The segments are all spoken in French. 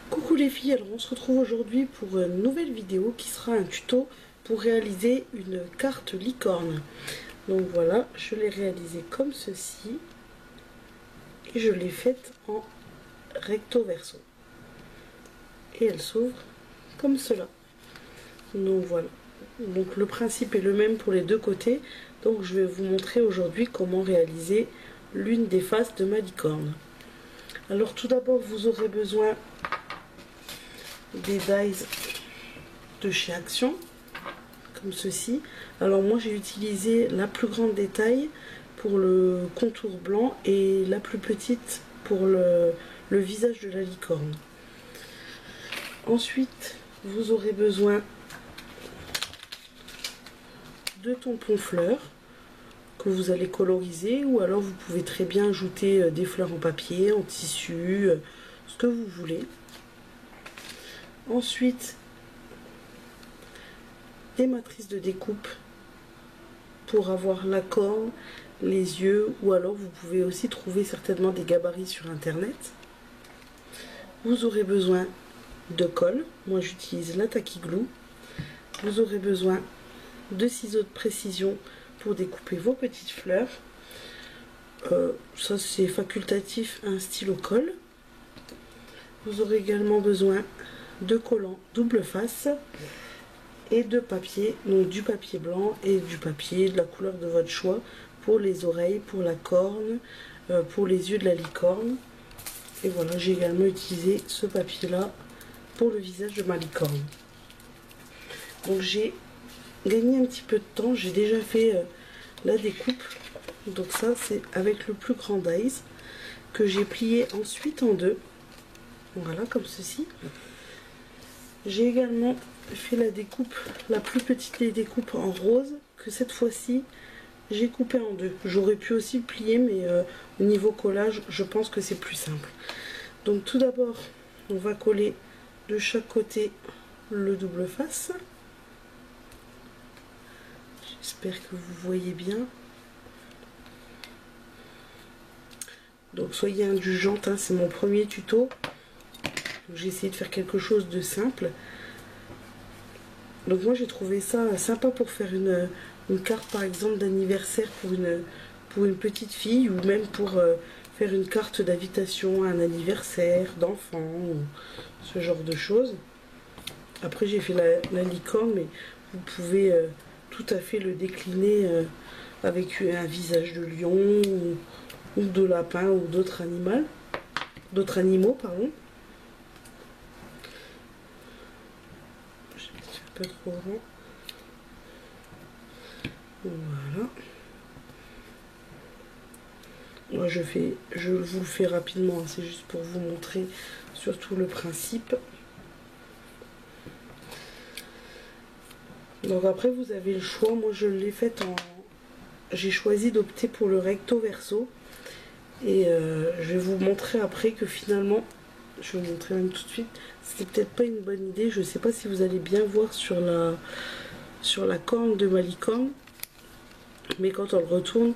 Coucou les filles, alors on se retrouve aujourd'hui pour une nouvelle vidéo qui sera un tuto pour réaliser une carte licorne. Donc voilà, je l'ai réalisée comme ceci et je l'ai faite en recto verso. Et elle s'ouvre comme cela. Donc voilà, donc le principe est le même pour les deux côtés. Donc je vais vous montrer aujourd'hui comment réaliser l'une des faces de ma licorne. Alors tout d'abord vous aurez besoin des dies de chez Action, comme ceci. Alors moi j'ai utilisé la plus grande des tailles pour le contour blanc et la plus petite pour le visage de la licorne. Ensuite vous aurez besoin de tampons fleurs que vous allez coloriser, ou alors vous pouvez très bien ajouter des fleurs en papier, en tissu, ce que vous voulez. Ensuite, des matrices de découpe pour avoir la corne, les yeux, ou alors vous pouvez aussi trouver certainement des gabarits sur internet. Vous aurez besoin de colle, moi j'utilise la Tacky Glue. Vous aurez besoin de ciseaux de précision pour découper vos petites fleurs. Ça c'est facultatif, un stylo colle. Vous aurez également besoin de collants double face et de papier, donc du papier blanc et du papier de la couleur de votre choix pour les oreilles, pour la corne, pour les yeux de la licorne. Et voilà, j'ai également utilisé ce papier là pour le visage de ma licorne. Donc j'ai gagné un petit peu de temps, j'ai déjà fait la découpe. Donc ça c'est avec le plus grand dies que j'ai plié ensuite en deux, voilà comme ceci. J'ai également fait la découpe, la plus petite des découpes en rose, que cette fois-ci j'ai coupé en deux. J'aurais pu aussi le plier, mais au niveau collage je pense que c'est plus simple. Donc tout d'abord on va coller de chaque côté le double face. J'espère que vous voyez bien. Donc soyez indulgente, hein, c'est mon premier tuto. J'ai essayé de faire quelque chose de simple. Donc moi j'ai trouvé ça sympa pour faire une carte par exemple d'anniversaire pour une petite fille, ou même pour faire une carte d'invitation à un anniversaire d'enfant, ou ce genre de choses. Après j'ai fait la licorne, mais vous pouvez tout à fait le décliner avec un visage de lion ou de lapin ou d'autres animaux, pardon. Un peu trop grand. Voilà. Moi je vous le fais rapidement, hein, c'est juste pour vous montrer surtout le principe. Donc après vous avez le choix, moi je l'ai fait j'ai choisi d'opter pour le recto verso, et je vais vous montrer après que finalement, je vais vous montrer même tout de suite, c'était peut-être pas une bonne idée. Je sais pas si vous allez bien voir sur la corne de ma licorne, mais quand on le retourne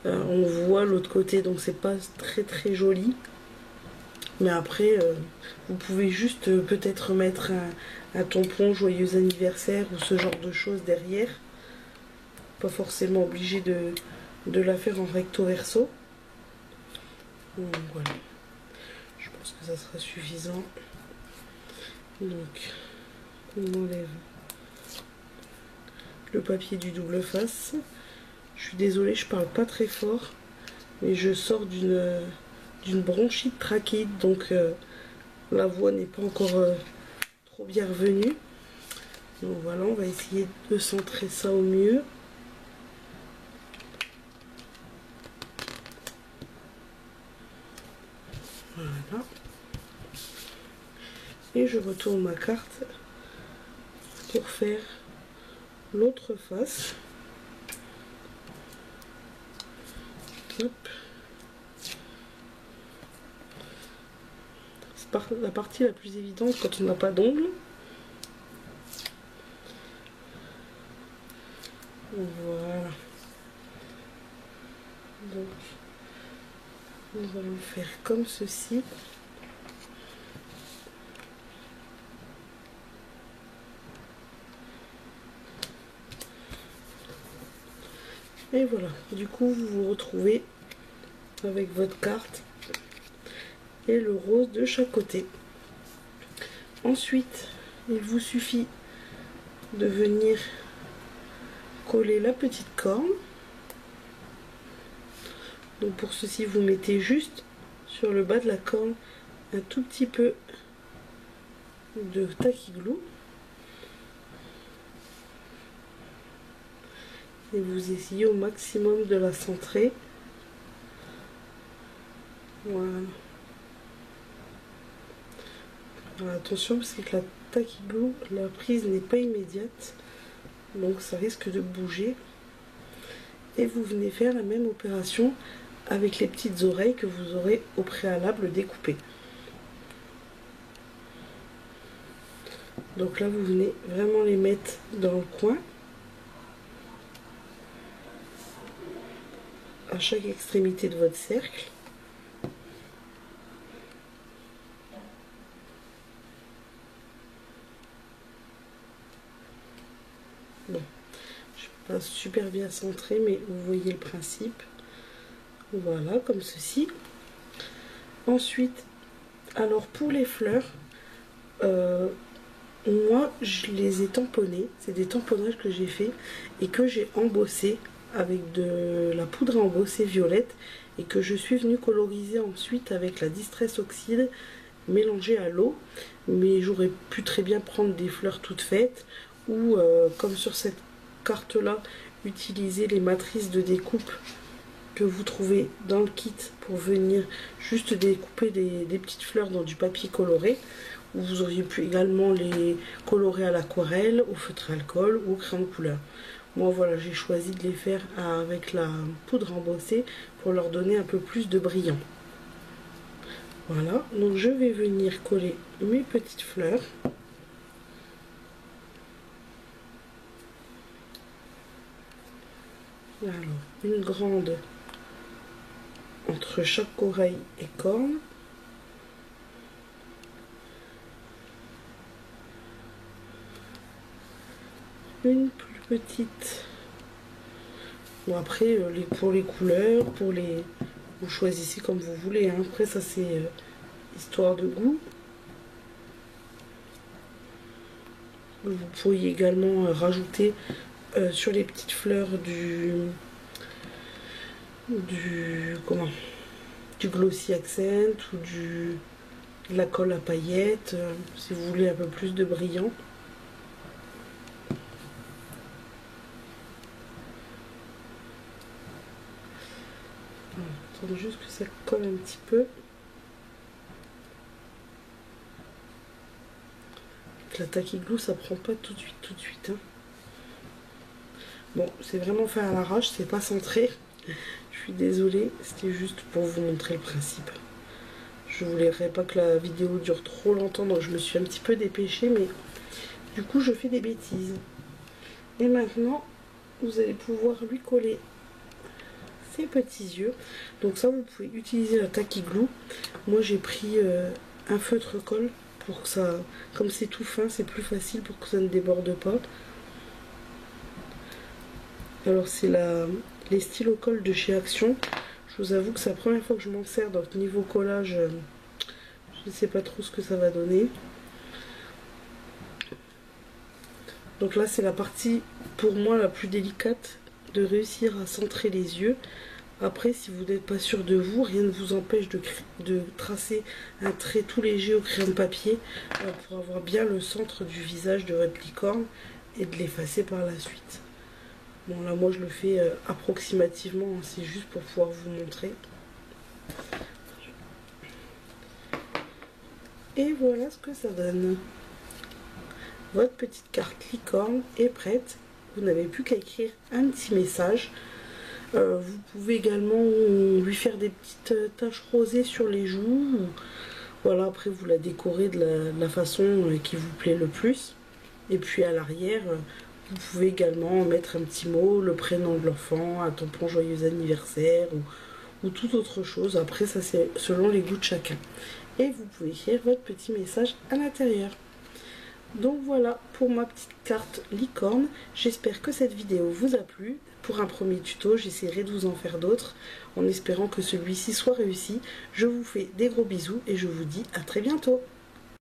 on voit l'autre côté, donc c'est pas très très joli. Mais après vous pouvez juste peut-être mettre un tampon joyeux anniversaire ou ce genre de choses derrière, pas forcément obligé de la faire en recto verso. Donc voilà, je pense que ça sera suffisant. Donc on enlève le papier du double face. Je suis désolée, je parle pas très fort, mais je sors d'une bronchite trachéite, donc la voix n'est pas encore trop bien revenue. Donc voilà, on va essayer de centrer ça au mieux. Voilà. Et je retourne ma carte pour faire l'autre face. Hop. C'est la partie la plus évidente quand on n'a pas d'ongles. Voilà. Donc, nous allons faire comme ceci. Et voilà, du coup vous vous retrouvez avec votre carte et le rose de chaque côté. Ensuite, il vous suffit de venir coller la petite corne. Donc pour ceci, vous mettez juste sur le bas de la corne un tout petit peu de tacky glue. Et vous essayez au maximum de la centrer. Voilà. Alors attention parce que la tacky glue, la prise n'est pas immédiate. Donc ça risque de bouger. Et vous venez faire la même opération avec les petites oreilles que vous aurez au préalable découpées. Donc là vous venez vraiment les mettre dans le coin. À chaque extrémité de votre cercle. Bon, je ne suis pas super bien centrée, mais vous voyez le principe. Voilà, comme ceci. Ensuite, alors pour les fleurs, moi je les ai tamponnées. C'est des tamponnages que j'ai fait et que j'ai embossé avec de la poudre à embosser violette et que je suis venue coloriser ensuite avec la Distress Oxide mélangée à l'eau. Mais j'aurais pu très bien prendre des fleurs toutes faites ou comme sur cette carte là, utiliser les matrices de découpe que vous trouvez dans le kit pour venir juste découper des petites fleurs dans du papier coloré. Ou vous auriez pu également les colorer à l'aquarelle, au feutre à alcool ou au crayon de couleur. Moi voilà, j'ai choisi de les faire avec la poudre embossée pour leur donner un peu plus de brillant. Voilà, donc je vais venir coller mes petites fleurs. Alors, une grande entre chaque oreille et corne. Une plus petite. Bon après, pour les couleurs, vous choisissez comme vous voulez. Hein. Après ça c'est histoire de goût. Vous pourriez également rajouter sur les petites fleurs du glossy accent ou de la colle à paillettes si vous voulez un peu plus de brillant. Attendez juste que ça colle un petit peu. La tacky glue ça prend pas tout de suite hein. Bon, c'est vraiment fait à l'arrache, c'est pas centré. Je suis désolée, c'était juste pour vous montrer le principe. Je voulais pas que la vidéo dure trop longtemps, donc je me suis un petit peu dépêchée, mais du coup je fais des bêtises. Et maintenant, vous allez pouvoir lui coller ses petits yeux. Donc ça, vous pouvez utiliser la tacky glue. Moi j'ai pris un feutre colle pour que ça, comme c'est tout fin, c'est plus facile pour que ça ne déborde pas. Alors c'est les stylos colle de chez Action. Je vous avoue que c'est la première fois que je m'en sers, donc niveau collage, je ne sais pas trop ce que ça va donner. Donc là c'est la partie pour moi la plus délicate, de réussir à centrer les yeux. Après si vous n'êtes pas sûr de vous, rien ne vous empêche de tracer un trait tout léger au crayon de papier pour avoir bien le centre du visage de votre licorne et de l'effacer par la suite. Bon là moi je le fais approximativement, hein, c'est juste pour pouvoir vous montrer. Et voilà ce que ça donne. Votre petite carte licorne est prête. Vous n'avez plus qu'à écrire un petit message. Vous pouvez également lui faire des petites taches rosées sur les joues. Voilà, après vous la décorez de la façon qui vous plaît le plus. Et puis à l'arrière, Vous pouvez également mettre un petit mot, le prénom de l'enfant, un tampon joyeux anniversaire ou toute autre chose. Après, ça c'est selon les goûts de chacun. Et vous pouvez écrire votre petit message à l'intérieur. Donc voilà pour ma petite carte licorne. J'espère que cette vidéo vous a plu. Pour un premier tuto, j'essaierai de vous en faire d'autres en espérant que celui-ci soit réussi. Je vous fais des gros bisous et je vous dis à très bientôt.